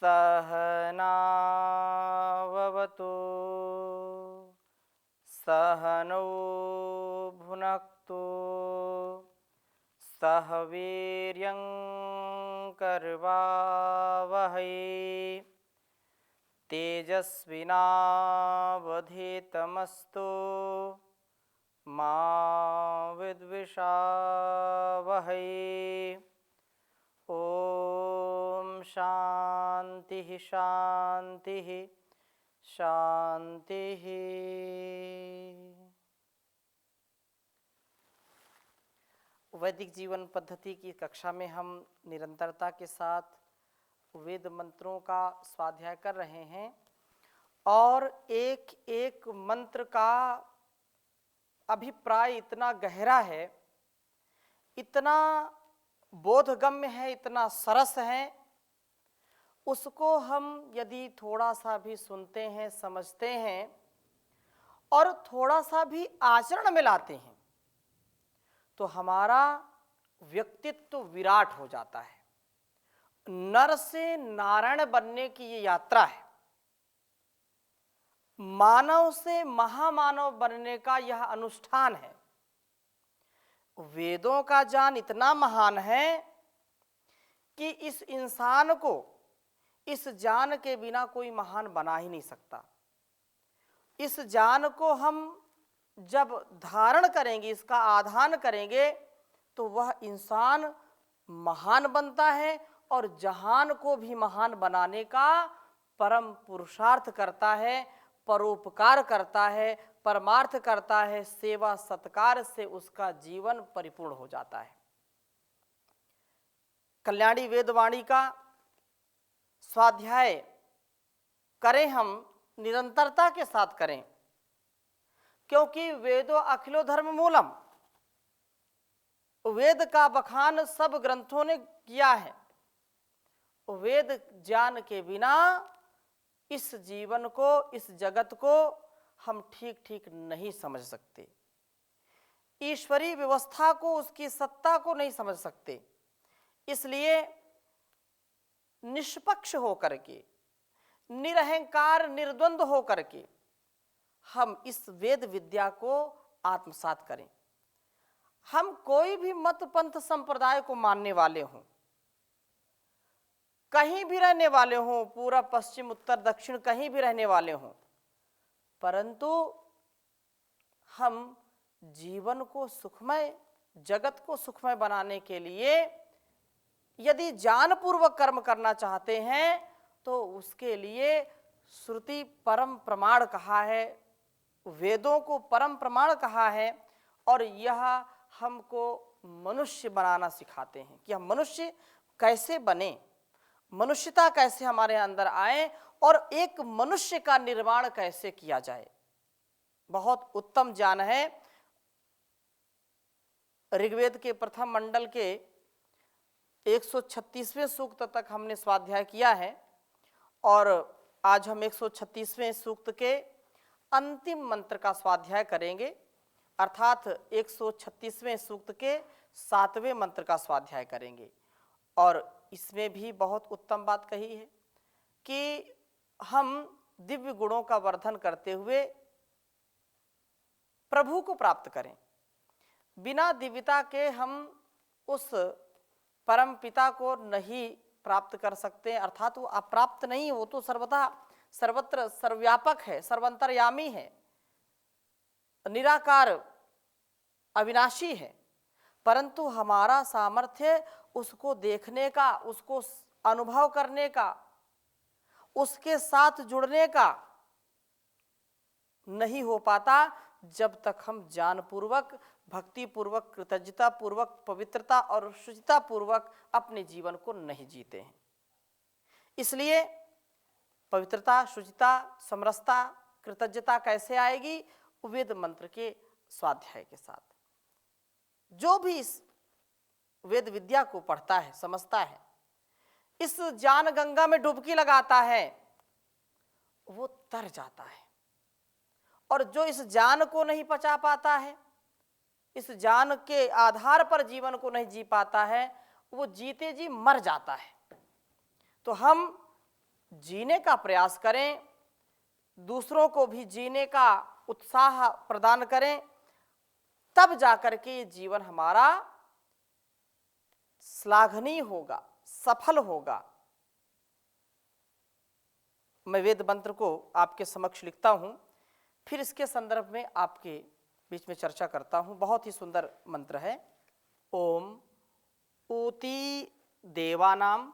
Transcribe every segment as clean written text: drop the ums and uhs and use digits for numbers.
सहनाववतु सहनौ भुनक्तु सह वीर्यं करवावहै तेजस्विनावधीतमस्तु मा विद्विषावहै। ओम शांति शांति शांति। वैदिक जीवन पद्धति की कक्षा में हम निरंतरता के साथ वेद मंत्रों का स्वाध्याय कर रहे हैं और एक एक मंत्र का अभिप्राय इतना गहरा है, इतना बोधगम्य है, इतना सरस है, उसको हम यदि थोड़ा सा भी सुनते हैं, समझते हैं और थोड़ा सा भी आचरण में लाते हैं तो हमारा व्यक्तित्व विराट हो जाता है। नर से नारायण बनने की ये यात्रा है, मानव से महामानव बनने का यह अनुष्ठान है। वेदों का ज्ञान इतना महान है कि इस इंसान को इस ज्ञान के बिना कोई महान बना ही नहीं सकता। इस ज्ञान को हम जब धारण करेंगे, इसका आधान करेंगे तो वह इंसान महान बनता है और जहान को भी महान बनाने का परम पुरुषार्थ करता है, परोपकार करता है, परमार्थ करता है, सेवा सत्कार से उसका जीवन परिपूर्ण हो जाता है। कल्याणी वेदवाणी का स्वाध्याय करें, हम निरंतरता के साथ करें, क्योंकि वेदो अखिलो धर्म मूलम, वेद का बखान सब ग्रंथों ने किया है। वेद ज्ञान के बिना इस जीवन को, इस जगत को हम ठीक ठीक नहीं समझ सकते, ईश्वरीय व्यवस्था को, उसकी सत्ता को नहीं समझ सकते। इसलिए निष्पक्ष होकर के, निरहंकार निर्द्वंद होकर के हम इस वेद विद्या को आत्मसात करें। हम कोई भी मत पंथ संप्रदाय को मानने वाले हों, कहीं भी रहने वाले हों, पूरा पश्चिम उत्तर दक्षिण कहीं भी रहने वाले हों, परंतु हम जीवन को सुखमय, जगत को सुखमय बनाने के लिए यदि ज्ञानपूर्वक कर्म करना चाहते हैं तो उसके लिए श्रुति परम प्रमाण कहा है, वेदों को परम प्रमाण कहा है और यह हमको मनुष्य बनाना सिखाते हैं कि हम मनुष्य कैसे बने, मनुष्यता कैसे हमारे अंदर आए और एक मनुष्य का निर्माण कैसे किया जाए। बहुत उत्तम ज्ञान है। ऋग्वेद के प्रथम मंडल के 136वें सूक्त तक हमने स्वाध्याय किया है और आज हम 136वें सूक्त के अंतिम मंत्र का स्वाध्याय करेंगे, अर्थात 136वें सूक्त के 7वें मंत्र का स्वाध्याय करेंगे। और इसमें भी बहुत उत्तम बात कही है कि हम दिव्य गुणों का वर्धन करते हुए प्रभु को प्राप्त करें। बिना दिव्यता के हम उस परम पिता को नहीं प्राप्त कर सकते, अर्थात वो अप्राप्त नहीं, वो तो सर्वथा सर्वत्र सर्वव्यापक है, सर्वंतर्यामी है, निराकार अविनाशी है, परंतु हमारा सामर्थ्य उसको देखने का, उसको अनुभव करने का, उसके साथ जुड़ने का नहीं हो पाता जब तक हम ज्ञानपूर्वक, भक्तिपूर्वक, कृतज्ञतापूर्वक, पवित्रता और शुचितापूर्वक अपने जीवन को नहीं जीते हैं। इसलिए पवित्रता, शुचिता, समरसता, कृतज्ञता कैसे आएगी? वेद मंत्र के स्वाध्याय के साथ। जो भी इस वेद विद्या को पढ़ता है, समझता है, इस ज्ञान गंगा में डुबकी लगाता है, वो तर जाता है। और जो इस ज्ञान को नहीं पचा पाता है, इस ज्ञान के आधार पर जीवन को नहीं जी पाता है, वो जीते जी मर जाता है। तो हम जीने का प्रयास करें, दूसरों को भी जीने का उत्साह प्रदान करें, तब जाकर के ये जीवन हमारा श्लाघनीय होगा, सफल होगा। मैं वेद मंत्र को आपके समक्ष लिखता हूं, फिर इसके संदर्भ में आपके बीच में चर्चा करता हूं। बहुत ही सुंदर मंत्र है। ओम ऊती देवानाम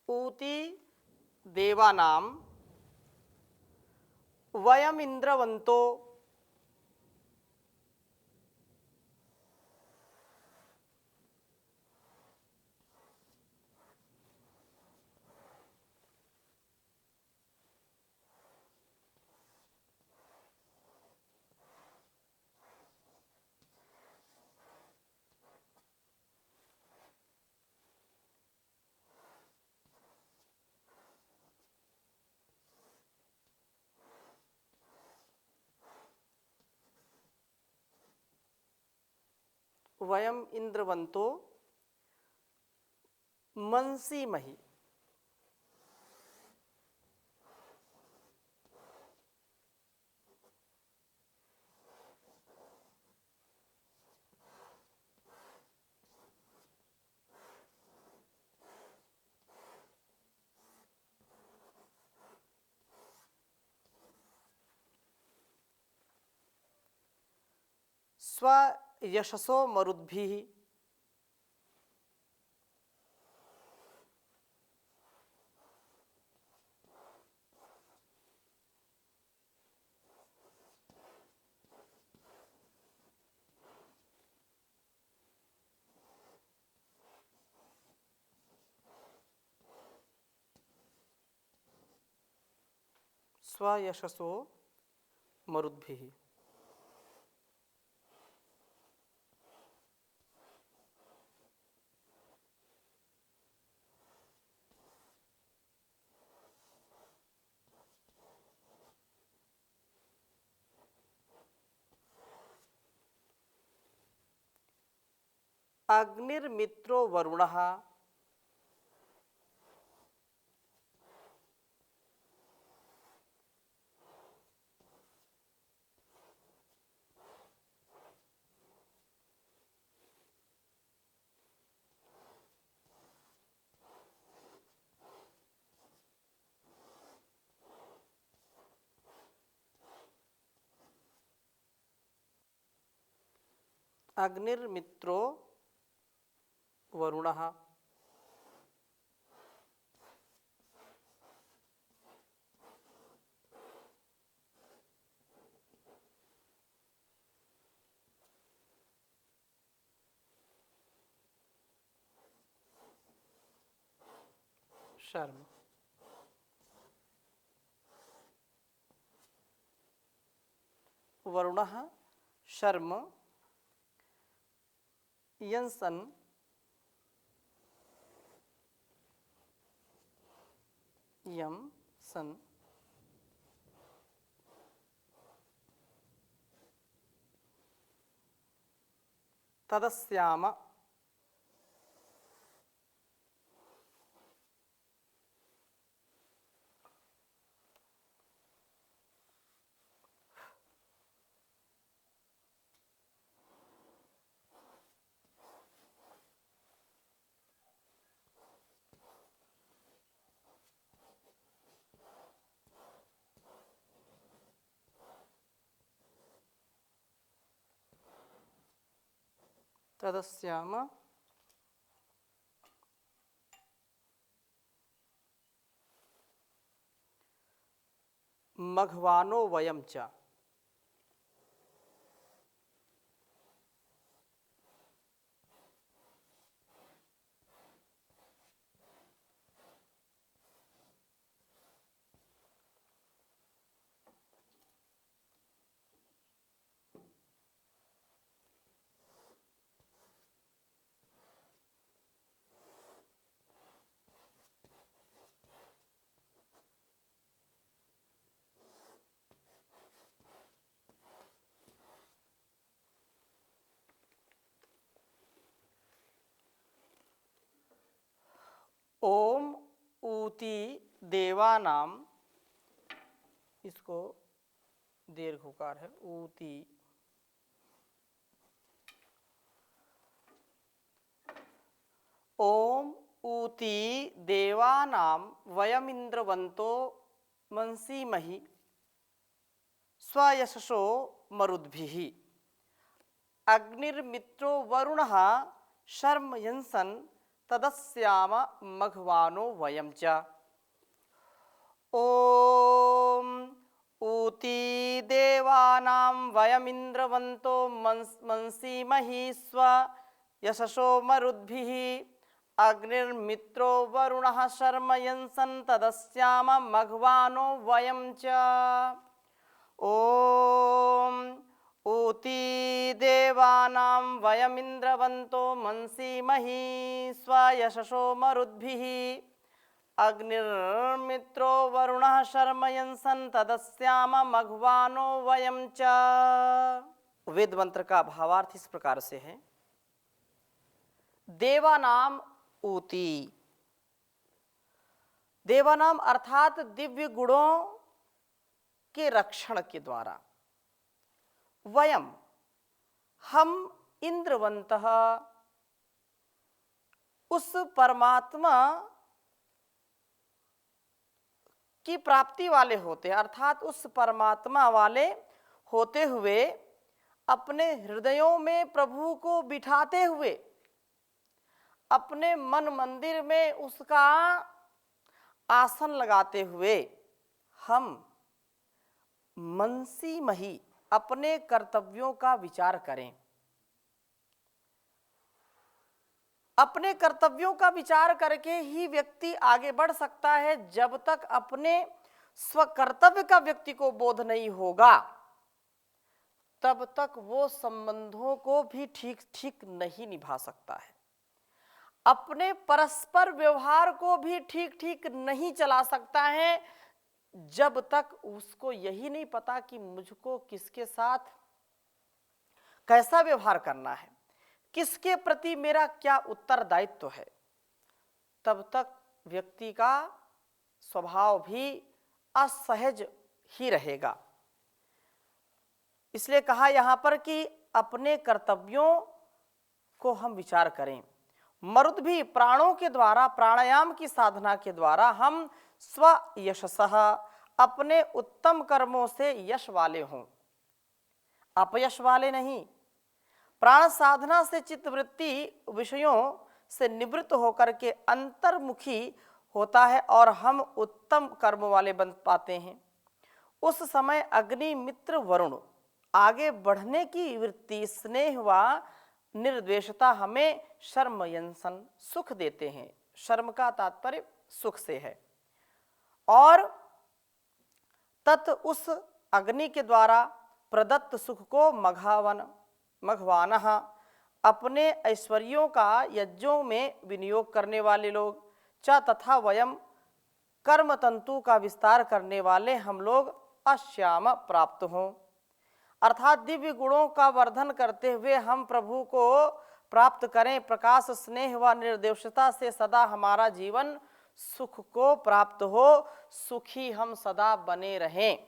ऊती देवानाम वयम इंद्रवंतो वयम इंद्रवंतो मंसीमहि स्वयशसो मरुद्भिः स्वयशसो मरुद्भिः। अग्निर्मित्रो वरुणः अग्निर्मित्रो वरुणः शर्म। वरुणः शर्म यंसन यम सन तदस्याम तदस्याम मघवानो वयम च। ओम ऊती देवानाम, इसको दीर्घ उकार है, ऊती। ओम ऊती देवानाम वयमिंद्रवंतो मंसीमहि स्वयशसो मरुद्भिः अग्निर्मित्रो वरुणः शर्म यंसन तदस्याम मघवानो वयं च। ओम ऊती देवानां वयमिंद्रवंतो मंसीमहि स्व यशसो मरुद्भिः अग्निर्मित्रो वरुणः शर्म यंसन तदस्याम मघवानो वयं च। ओम ऊती देवानां वयमिंद्रवंतो मंसीमहि स्वयशसो मरुद्भिः अग्निर्मित्रो वरुणः शर्म यंसन तदस्याम मघवानो वयं च। वेद मंत्र का भावार्थ इस प्रकार से है। देवानाम ऊती, देवानाम अर्थात दिव्य गुणों के रक्षण के द्वारा, वयम हम इंद्रवंतः उस परमात्मा की प्राप्ति वाले होते हैं, अर्थात उस परमात्मा वाले होते हुए अपने हृदयों में प्रभु को बिठाते हुए अपने मन मंदिर में उसका आसन लगाते हुए हम मंसीमहि अपने कर्तव्यों का विचार करें। अपने कर्तव्यों का विचार करके ही व्यक्ति आगे बढ़ सकता है। जब तक अपने स्वकर्तव्य का व्यक्ति को बोध नहीं होगा तब तक वो संबंधों को भी ठीक ठीक नहीं निभा सकता है, अपने परस्पर व्यवहार को भी ठीक ठीक नहीं चला सकता है, जब तक उसको यही नहीं पता कि मुझको किसके साथ कैसा व्यवहार करना है, किसके प्रति मेरा क्या उत्तरदायित्व है। तब तक व्यक्ति का स्वभाव भी असहज ही रहेगा। इसलिए कहा यहाँ पर कि अपने कर्तव्यों को हम विचार करें। मरुद भी प्राणों के द्वारा, प्राणायाम की साधना के द्वारा हम स्व यशसः अपने उत्तम कर्मों से यश वाले हों, अपयश वाले नहीं। प्राण साधना से चित्तवृत्ति विषयों से निवृत्त होकर के अंतर्मुखी होता है और हम उत्तम कर्म वाले बन पाते हैं। उस समय अग्नि मित्र वरुण आगे बढ़ने की वृत्ति, स्नेह व निर्द्वेषता हमें शर्म यंसन सुख देते हैं। शर्म का तात्पर्य सुख से है। और तत् उस अग्नि के द्वारा प्रदत्त सुख को मघवानः अपने ऐश्वर्यों का यज्ञों में विनियोग करने वाले लोग, च तथा वयम कर्म तंतु का विस्तार करने वाले हम लोग अश्याम प्राप्त हों, अर्थात दिव्य गुणों का वर्धन करते हुए हम प्रभु को प्राप्त करें। प्रकाश, स्नेह व निर्दोषता से सदा हमारा जीवन सुख को प्राप्त हो, सुखी हम सदा बने रहें।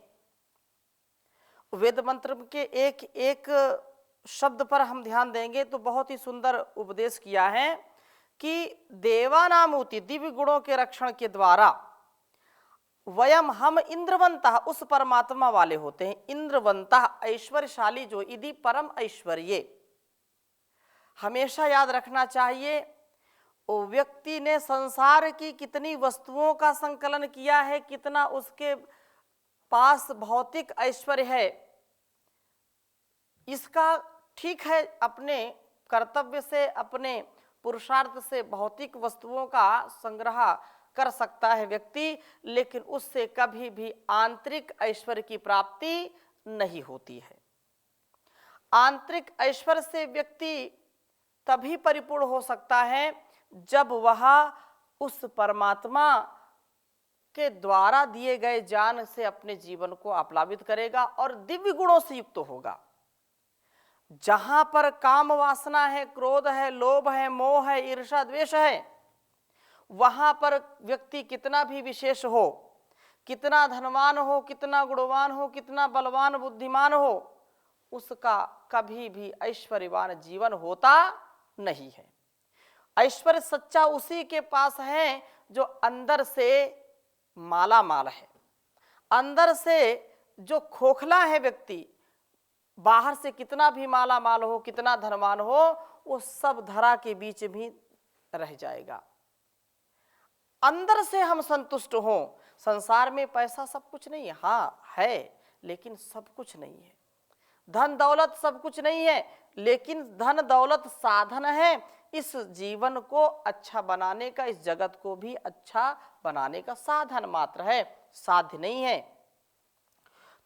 वेद मंत्र के एक एक शब्द पर हम ध्यान देंगे तो बहुत ही सुंदर उपदेश किया है कि देवानामूति दिव्य गुणों के रक्षण के द्वारा वयम हम इंद्रवंतः उस परमात्मा वाले होते हैं। इंद्रवंतः ऐश्वर्यशाली जो, यदि परम ऐश्वर्य हमेशा याद रखना चाहिए। वो व्यक्ति ने संसार की कितनी वस्तुओं का संकलन किया है, कितना उसके पास भौतिक ऐश्वर्य है, इसका ठीक है अपने कर्तव्य से, अपने पुरुषार्थ से भौतिक वस्तुओं का संग्रह कर सकता है व्यक्ति, लेकिन उससे कभी भी आंतरिक ऐश्वर्य की प्राप्ति नहीं होती है। आंतरिक ऐश्वर्य से व्यक्ति तभी परिपूर्ण हो सकता है जब वह उस परमात्मा के द्वारा दिए गए ज्ञान से अपने जीवन को आप्लावित करेगा और दिव्य गुणों से युक्त होगा। जहां पर काम वासना है, क्रोध है, लोभ है, मोह है, ईर्ष्या द्वेष है, वहां पर व्यक्ति कितना भी विशेष हो, कितना धनवान हो, कितना गुणवान हो, कितना बलवान बुद्धिमान हो, उसका कभी भी ऐश्वर्यवान जीवन होता नहीं है। ऐश्वर्य सच्चा उसी के पास है जो अंदर से माला माल है। अंदर से जो खोखला है व्यक्ति, बाहर से कितना भी माला माल हो, कितना धनवान हो, वो सब धरा के बीच भी रह जाएगा। अंदर से हम संतुष्ट हों। संसार में पैसा सब कुछ नहीं है, हाँ है, लेकिन सब कुछ नहीं है। धन दौलत सब कुछ नहीं है, लेकिन धन दौलत साधन है इस जीवन को अच्छा बनाने का, इस जगत को भी अच्छा बनाने का साधन मात्र है, साध्य नहीं है।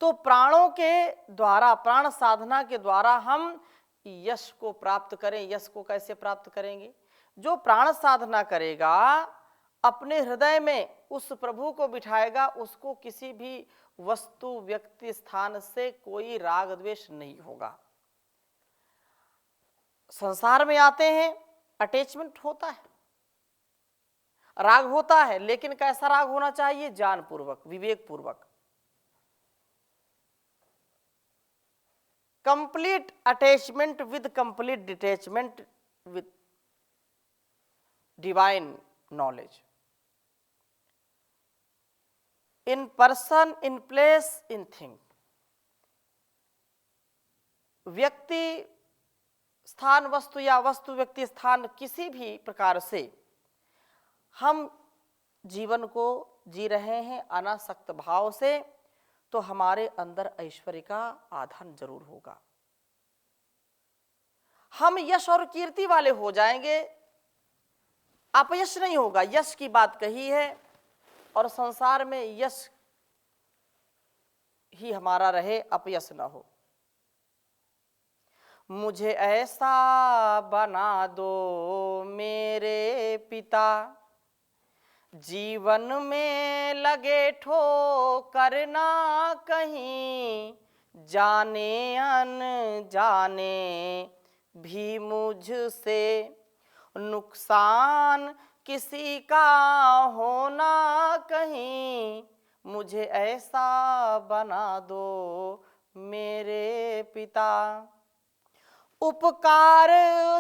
तो प्राणों के द्वारा, प्राण साधना के द्वारा हम यश को प्राप्त करें। यश को कैसे प्राप्त करेंगे? जो प्राण साधना करेगा, अपने हृदय में उस प्रभु को बिठाएगा, उसको किसी भी वस्तु, व्यक्ति, स्थान से कोई राग द्वेष नहीं होगा। संसार में आते हैं, अटैचमेंट होता है, राग होता है, लेकिन कैसा राग होना चाहिए? ज्ञान पूर्वक, विवेक पूर्वक। Complete attachment with complete detachment with divine knowledge. In person, in place, in thing. व्यक्ति स्थान वस्तु या वस्तु व्यक्ति स्थान, किसी भी प्रकार से हम जीवन को जी रहे हैं अनासक्त भाव से, तो हमारे अंदर ऐश्वर्य का आधान जरूर होगा। हम यश और कीर्ति वाले हो जाएंगे, अपयश नहीं होगा। यश की बात कही है, और संसार में यश ही हमारा रहे, अपयश ना हो। मुझे ऐसा बना दो मेरे पिता, जीवन में लगे ठोकर ना कहीं, जाने अनजाने भी मुझसे नुकसान किसी का होना कहीं। मुझे ऐसा बना दो मेरे पिता, उपकार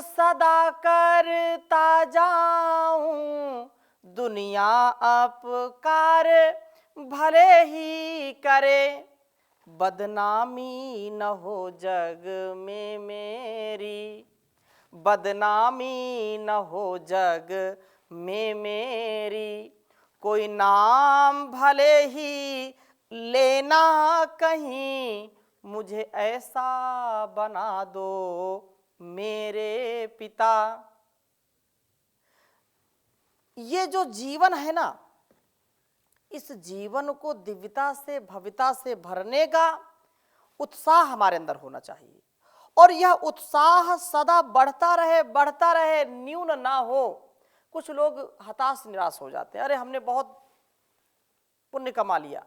सदा करता जाऊं, दुनिया अपकार भले ही करे, बदनामी न हो जग में मेरी, बदनामी न हो जग में मेरी। कोई नाम भले ही लेना कहीं, मुझे ऐसा बना दो मेरे पिता। ये जो जीवन है ना, इस जीवन को दिव्यता से, भव्यता से भरने का उत्साह हमारे अंदर होना चाहिए, और यह उत्साह सदा बढ़ता रहे, न्यून ना हो। कुछ लोग हताश निराश हो जाते हैं, अरे हमने बहुत पुण्य कमा लिया,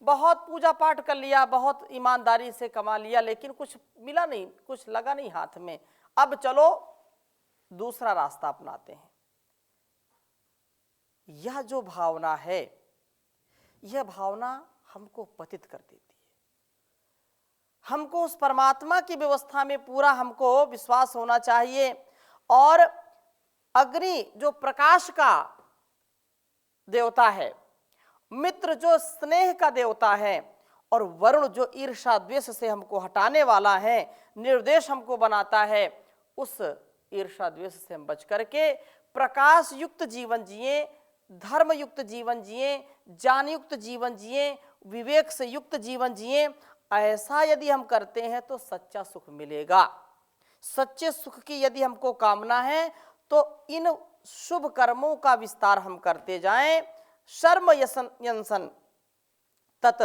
बहुत पूजा पाठ कर लिया, बहुत ईमानदारी से कमा लिया, लेकिन कुछ मिला नहीं, कुछ लगा नहीं हाथ में, अब चलो दूसरा रास्ता अपनाते हैं। यह जो भावना है, यह भावना हमको पतित कर देती है। हमको उस परमात्मा की व्यवस्था में पूरा हमको विश्वास होना चाहिए, और अग्नि जो प्रकाश का देवता है, मित्र जो स्नेह का देवता है, और वरुण जो ईर्ष्या द्वेष से हमको हटाने वाला है, निर्देश हमको बनाता है, उस ईर्ष्या द्वेष से हम बच करके प्रकाश युक्त जीवन जिए, धर्म युक्त जीवन जिए, ज्ञान युक्त जीवन जिए, विवेक से युक्त जीवन जिए। ऐसा यदि हम करते हैं तो सच्चा सुख मिलेगा। सच्चे सुख की यदि हमको कामना है तो इन शुभ कर्मों का विस्तार हम करते जाएं। शर्म यंसन तत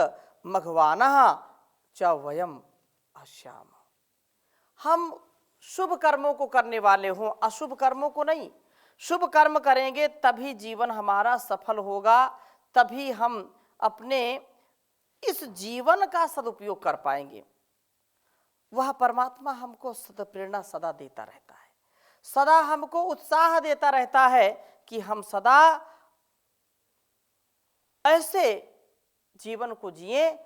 मघवानः च वयम अश्याम। हम शुभ कर्मों को करने वाले हों, अशुभ कर्मों को नहीं। शुभ कर्म करेंगे तभी जीवन हमारा सफल होगा, तभी हम अपने इस जीवन का सदुपयोग कर पाएंगे। वह परमात्मा हमको सद प्रेरणा सदा देता रहता है, सदा हमको उत्साह देता रहता है कि हम सदा ऐसे जीवन को जिए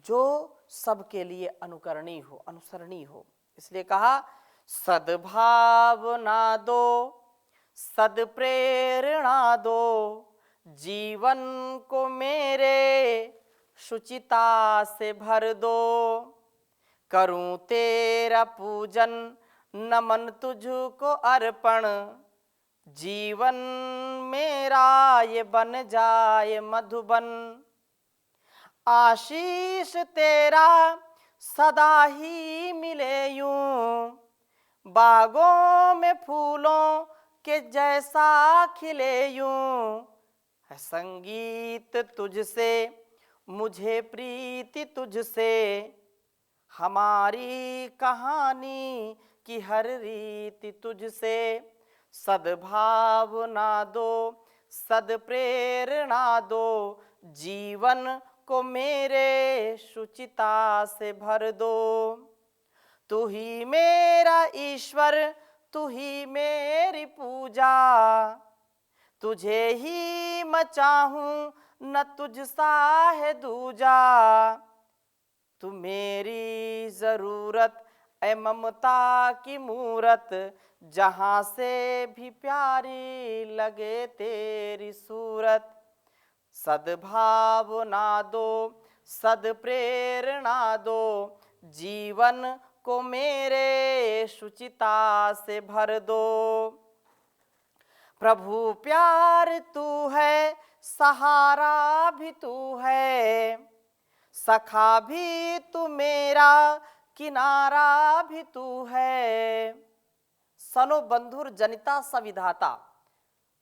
जो सबके लिए अनुकरणीय हो, अनुसरणीय हो। इसलिए कहा सद्भावना दो, सद्प्रेरणा दो, जीवन को मेरे शुचिता से भर दो। करूं तेरा पूजन, नमन तुझको अर्पण, जीवन मेरा ये बन जाए मधुबन। आशीष तेरा सदा ही मिले यूं, बागों में फूलों के जैसा खिले यूं। है संगीत तुझसे, मुझे प्रीति तुझसे, हमारी कहानी की हर रीति तुझसे। सद्भावना दो, सद्प्रेरणा दो, जीवन को मेरे शुचिता से भर दो। तू ही मेरा ईश्वर, तू ही मेरी पूजा, तुझे ही मैं चाहूं, न तुझसा है दूजा। तू मेरी जरूरत, ऐ ममता की मूरत, जहां से भी प्यारी लगे तेरी सूरत। सद्भावना दो, सद्प्रेरणा दो, जीवन को मेरे शुचिता से भर दो। प्रभु प्यार तू है, सहारा भी तू है, सखा भी तू मेरा, किनारा भी तू है। सनो बंधुर जनिता सविधाता,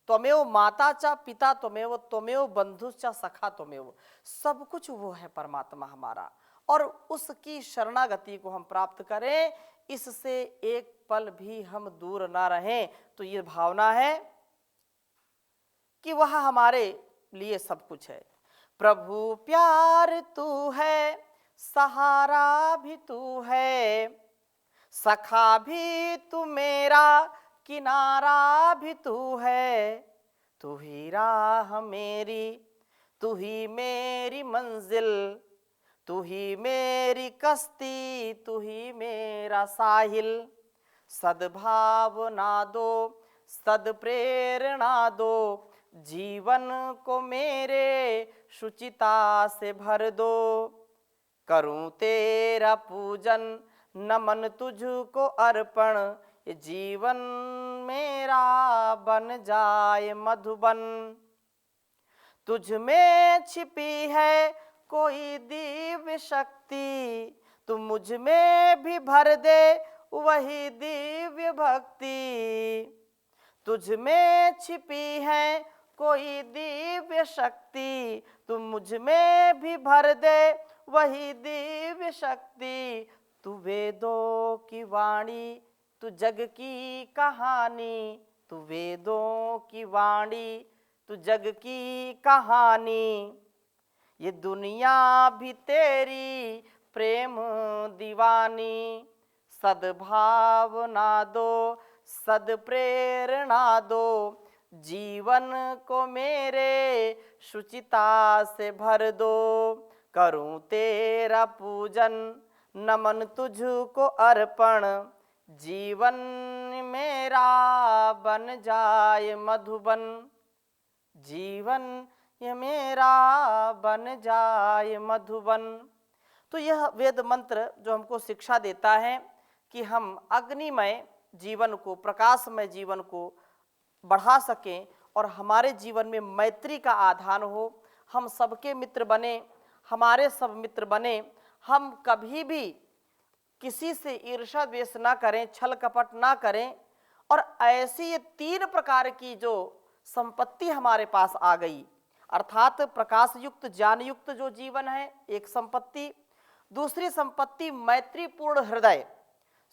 त्वमेव माता च पिता त्वमेव, त्वमेव बंधुश्च सखा त्वमेव। सब कुछ वो है परमात्मा हमारा, और उसकी शरणागति को हम प्राप्त करें, इससे एक पल भी हम दूर ना रहें। तो ये भावना है कि वह हमारे लिए सब कुछ है। प्रभु प्यार तू है, सहारा भी तू है, सखा भी तू मेरा, किनारा भी तू है। तू ही राह मेरी, तू ही मेरी मंजिल, तू ही मेरी कश्ती, तू ही मेरा साहिल। सद्भावना दो, सद्प्रेरणा दो, जीवन को मेरे शुचिता से भर दो। करूं तेरा पूजन, नमन तुझको अर्पण, ये जीवन मेरा बन जाए मधुबन। तुझ में छिपी है कोई दिव्य शक्ति, तू मुझ में भी भर दे वही दिव्य भक्ति। तुझ में छिपी है कोई दिव्य शक्ति, तू मुझ में भी भर दे वही दिव्य शक्ति। तू वेदों की वाणी, तू जग की कहानी, तू वेदों की वाणी, तू जग की कहानी। ये दुनिया भी तेरी प्रेम दीवानी। सद्भावना दो, सद्प्रेरणा दो, जीवन को मेरे शुचिता से भर दो। करूं तेरा पूजन, नमन तुझको अर्पण, जीवन मेरा बन जाए मधुबन। जीवन ये मेरा बन जाए मधुबन। तो यह वेद मंत्र जो हमको शिक्षा देता है कि हम अग्निमय जीवन को, प्रकाशमय जीवन को बढ़ा सकें और हमारे जीवन में मैत्री का आधान हो, हम सबके मित्र बने, हमारे सब मित्र बने, हम कभी भी किसी से ईर्ष्या द्वेष ना करें, छल कपट ना करें। और ऐसी ये 3 प्रकार की जो संपत्ति हमारे पास आ गई, अर्थात प्रकाश युक्त, ज्ञान युक्त जो जीवन है एक संपत्ति, दूसरी संपत्ति मैत्रीपूर्ण हृदय,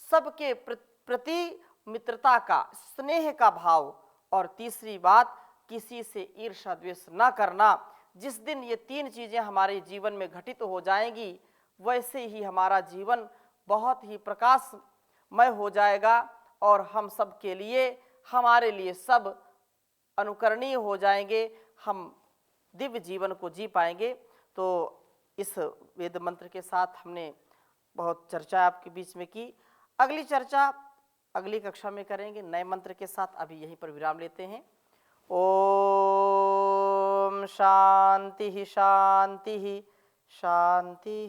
सबके प्रति मित्रता का, स्नेह का भाव, और तीसरी बात किसी से ईर्ष्या द्वेष न करना। जिस दिन ये 3 चीजें हमारे जीवन में घटित हो जाएंगी, वैसे ही हमारा जीवन बहुत ही प्रकाशमय हो जाएगा और हम सब के लिए, हमारे लिए सब अनुकरणीय हो जाएंगे, हम दिव्य जीवन को जी पाएंगे। तो इस वेद मंत्र के साथ हमने बहुत चर्चा आपके बीच में की। अगली चर्चा अगली कक्षा में करेंगे नए मंत्र के साथ। अभी यहीं पर विराम लेते हैं। ओम शांति शांति शांति।